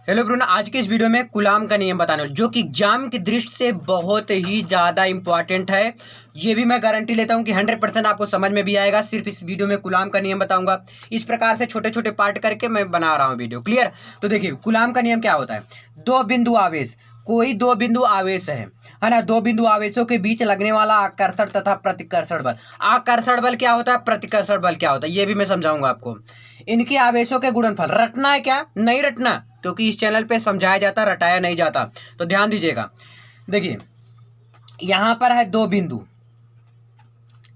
Hello ब्रुन, आज के इस वीडियो में कूलाम का नियम बताने जो कि एग्जाम की दृष्टि से बहुत ही ज़्यादा इंपॉर्टेंट है। ये भी मैं गारंटी लेता हूँ कि 100% आपको समझ में भी आएगा। सिर्फ इस वीडियो में कूलाम का नियम बताऊंगा। इस प्रकार से छोटे छोटे पार्ट करके मैं बना रहा हूँ वीडियो। क्लियर? तो देखिए, कूलाम का नियम क्या होता है। दो बिंदु आवेश, कोई दो बिंदु आवेश है ना। दो बिंदु आवेशों के बीच लगने वाला आकर्षण तथा प्रतिकर्षण बल। आकर्षण बल क्या होता है, प्रतिकर्षण बल क्या होता है, ये भी मैं समझाऊंगा आपको। इनके आवेशों के गुणनफल। रटना है क्या? नहीं रटना, क्योंकि इस चैनल पे समझाया जाता, रटाया नहीं जाता। तो ध्यान दीजिएगा। देखिए, यहां पर है दो बिंदु,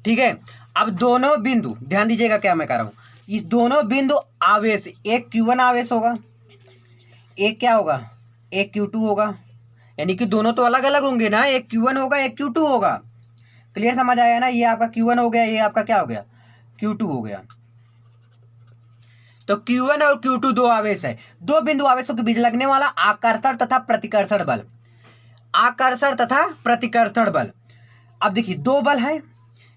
ठीक है। अब दोनों बिंदु, ध्यान दीजिएगा क्या मैं कह रहा हूं। इस दोनों बिंदु आवेश, एक Q1 आवेश होगा, एक क्या होगा, एक Q2 होगा। यानी कि दोनों तो अलग अलग होंगे ना, एक Q1 होगा, एक Q2 होगा। क्लियर समझ आया ना? ये आपका Q1 हो गया, ये आपका क्या हो गया, Q2 हो गया। तो Q1 और Q2 दो आवेश है। दो बिंदु आवेशों के बीच लगने वाला आकर्षण तथा प्रतिकर्षण बल। आकर्षण तथा प्रतिकर्षण बल। अब देखिए, दो बल है,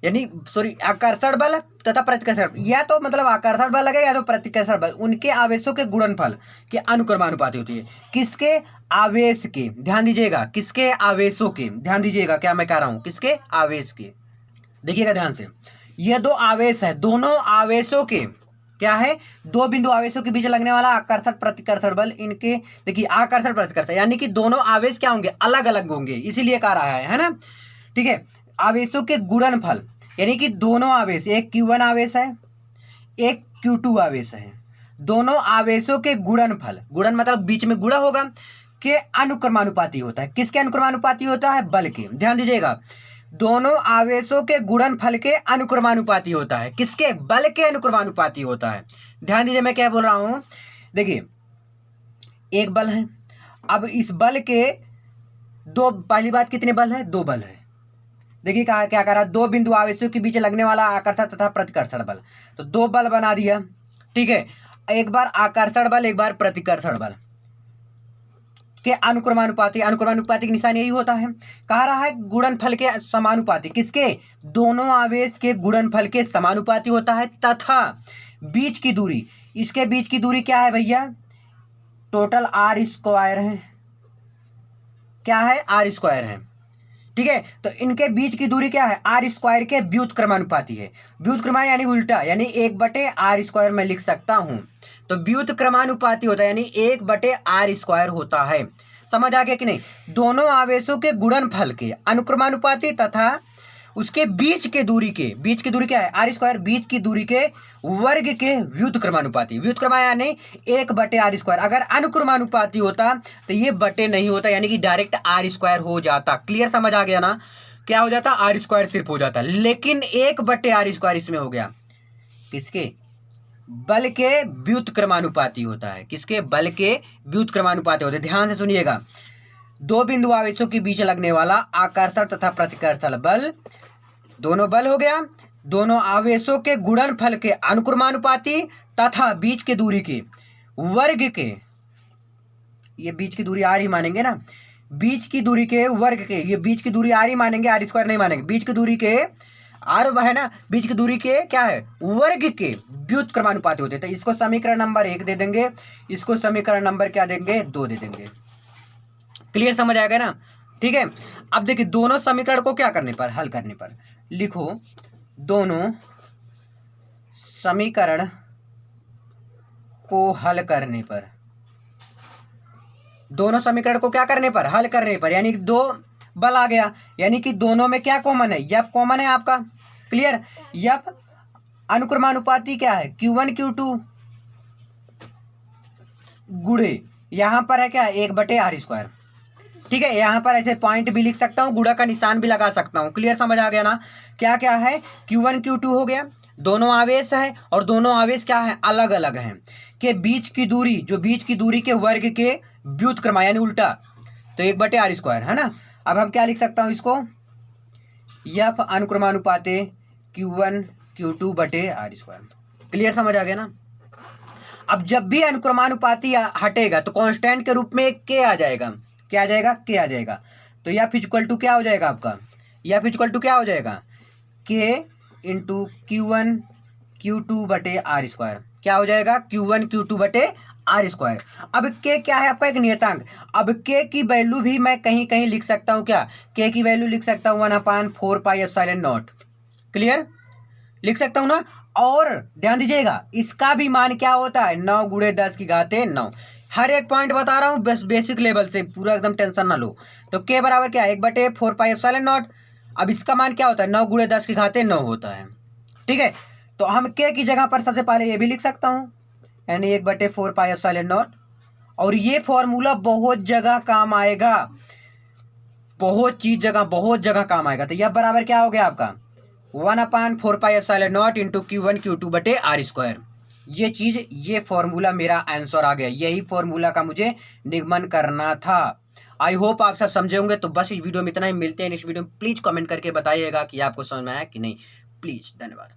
यानी सॉरी, आकर्षण बल तथा प्रतिकर्षण, या तो मतलब आकर्षण बल लगे या तो प्रतिकर्षण बल। उनके आवेशों के गुणनफल के अनुक्रमानुपाती होती है। किसके? आवेश के। ध्यान दीजिएगा, किसके? आवेशों के। ध्यान दीजिएगा क्या मैं कह रहा हूं, किसके? आवेश के। देखिएगा ध्यान से, ये दो आवेश है, दोनों आवेशों के क्या है, दो बिंदु आवेशों के बीच लगने वाला आकर्षण प्रतिकर्षण बल। इनके देखिए, आकर्षण प्रतिकर्षण यानी कि दोनों आवेश क्या होंगे, अलग अलग होंगे, इसीलिए कह रहा है ना। ठीक है। आवेशों के गुणनफल, यानी कि दोनों आवेश, एक Q1 आवेश है, एक Q2 आवेश है। दोनों आवेशों के गुणनफल, गुणन मतलब बीच में गुणा होगा, के अनुक्रमानुपाती होता है। किसके अनुक्रमानुपाती होता है? बल के। ध्यान दीजिएगा, दोनों आवेशों के गुणनफल के अनुक्रमानुपाती होता है। किसके? बल के अनुक्रमानुपाती होता है। ध्यान दीजिए मैं क्या बोल रहा हूं। देखिए, एक बल है, अब इस बल के दो, पहली बात कितने बल है? दो बल है। देखिए कहा क्या कह रहा है, दो बिंदु आवेशों के बीच लगने वाला आकर्षण तथा प्रतिकर्षण बल। तो दो बल बना दिया, ठीक है। एक बार आकर्षण बल, एक बार प्रतिकर्षण बल के अनुक्रमानुपाती। अनुक्रमानुपाती का निशान यही होता है। कह रहा है गुणनफल के समानुपाती। किसके? दोनों आवेश के गुणनफल के समानुपाती होता है, तथा बीच की दूरी, इसके बीच की दूरी क्या है भैया? टोटल आर स्क्वायर है। क्या है? आर स्क्वायर है, ठीक है। तो इनके बीच की दूरी क्या है? आर स्क्वायर के व्युत्क्रमानुपाती है। व्युत्क्रमान यानी उल्टा, यानी 1/r² मैं लिख सकता हूं। तो व्युत्क्रमानुपाती होता है, यानी 1/r² होता है। समझ आ गया कि नहीं? दोनों आवेशों के गुणनफल के अनुक्रमानुपाती तथा उसके बीच के दूरी के, बीच की दूरी क्या है? r²। बीच की दूरी के वर्ग के व्युत्क्रमानुपाती। व्युत्क्रमा यानी 1/r²। अगर अनुक्रमानुपाती होता तो ये बटे नहीं होता, यानी कि डायरेक्ट r² हो जाता। क्लियर समझ आ गया ना? क्या हो जाता? r² सिर्फ हो जाता, लेकिन 1/r² इसमें हो गया। किसके? बल के व्युत्क्रमानुपाती होता है। किसके? बल के व्युत्क्रमानुपाती होते हैं। ध्यान से सुनिएगा, दो बिंदु आवेशों के बीच लगने वाला आकर्षण तथा प्रतिकर्षण बल, दोनों बल हो गया, दोनों आवेशों के गुणनफल के अनुक्रमानुपाती तथा बीच के दूरी के वर्ग के, ये बीच की दूरी आर ही मानेंगे ना, बीच की दूरी के वर्ग के, ये बीच की दूरी आर ही मानेंगे, r² नहीं मानेंगे। बीच की दूरी के आर है ना, बीच की दूरी के क्या है? वर्ग के व्युत्क्रमानुपाती होते हैं। तो इसको समीकरण नंबर 1 दे देंगे, इसको समीकरण नंबर क्या देंगे? 2 दे देंगे। क्लियर समझ आएगा ना? ठीक है। अब देखिए, दोनों समीकरण को क्या करने पर, हल करने पर, लिखो दोनों समीकरण को हल करने पर, दोनों समीकरण को क्या करने पर? हल करने पर, यानी दो बल आ गया, यानी कि दोनों में क्या कॉमन है? यफ कॉमन है आपका। क्लियर? यफ अनुक्रमानुपाती क्या है? Q1 Q2 गुणे, यहां पर है क्या? 1/r²। ठीक है। यहां पर ऐसे पॉइंट भी लिख सकता हूं, गुणा का निशान भी लगा सकता हूं। क्लियर समझ आ गया ना? क्या क्या है? Q1 Q2 हो गया, दोनों आवेश है, और दोनों आवेश क्या है? अलग अलग हैं। के बीच की दूरी, जो बीच की दूरी के वर्ग के व्युत्क्रम यानी उल्टा, तो 1/r² है ना। अब हम क्या लिख सकता हूं इसको? F अनुक्रमानुपाते Q1 Q2/r²। क्लियर समझ आ गया ना? अब जब भी अनुक्रमानुपाती हटेगा तो कांस्टेंट के रूप में एक के आ जाएगा। क्या आ जाएगा? के आ जाएगा। तो यफ इक्वल टू क्या हो जाएगा आपका? यफ इक्वल टू क्या हो जाएगा? के इंटू Q1 Q2/r²। क्या हो जाएगा? Q1 Q2/r²। R square. अब के क्या है आपका, एक नियतांक। अब के की वैल्यू भी मैं कहीं कहीं लिख सकता हूँ, क्या के की वैल्यू लिख सकता हूँ 1/4πε0। क्लियर, लिख सकता हूँ ना। और ध्यान दीजिएगा, इसका भी मान क्या होता है, 9 × 10⁹ हर एक पॉइंट बता रहा हूँ बस बेसिक लेवल से, पूरा एकदम टेंशन ना लो। तो के बराबर क्या है, 1/4πε0। अब इसका मान क्या होता है, 9 × 10⁹ होता है। ठीक है, तो हम के की जगह पर सबसे पहले ये भी लिख सकता हूँ, यानी 1/4πε0। और ये फॉर्मूला बहुत जगह काम आएगा, बहुत जगह काम आएगा। तो यह बराबर क्या हो गया आपका, 1/4πε0 इंटू Q1 Q2/r²। ये चीज, ये फॉर्मूला मेरा आंसर आ गया, यही फॉर्मूला का मुझे निगमन करना था। आई होप आप सब समझे होंगे। तो बस इस वीडियो में इतना ही, मिलते हैं नेक्स्ट वीडियो में। प्लीज कमेंट करके बताइएगा कि आपको समझ में आया कि नहीं। प्लीज, धन्यवाद।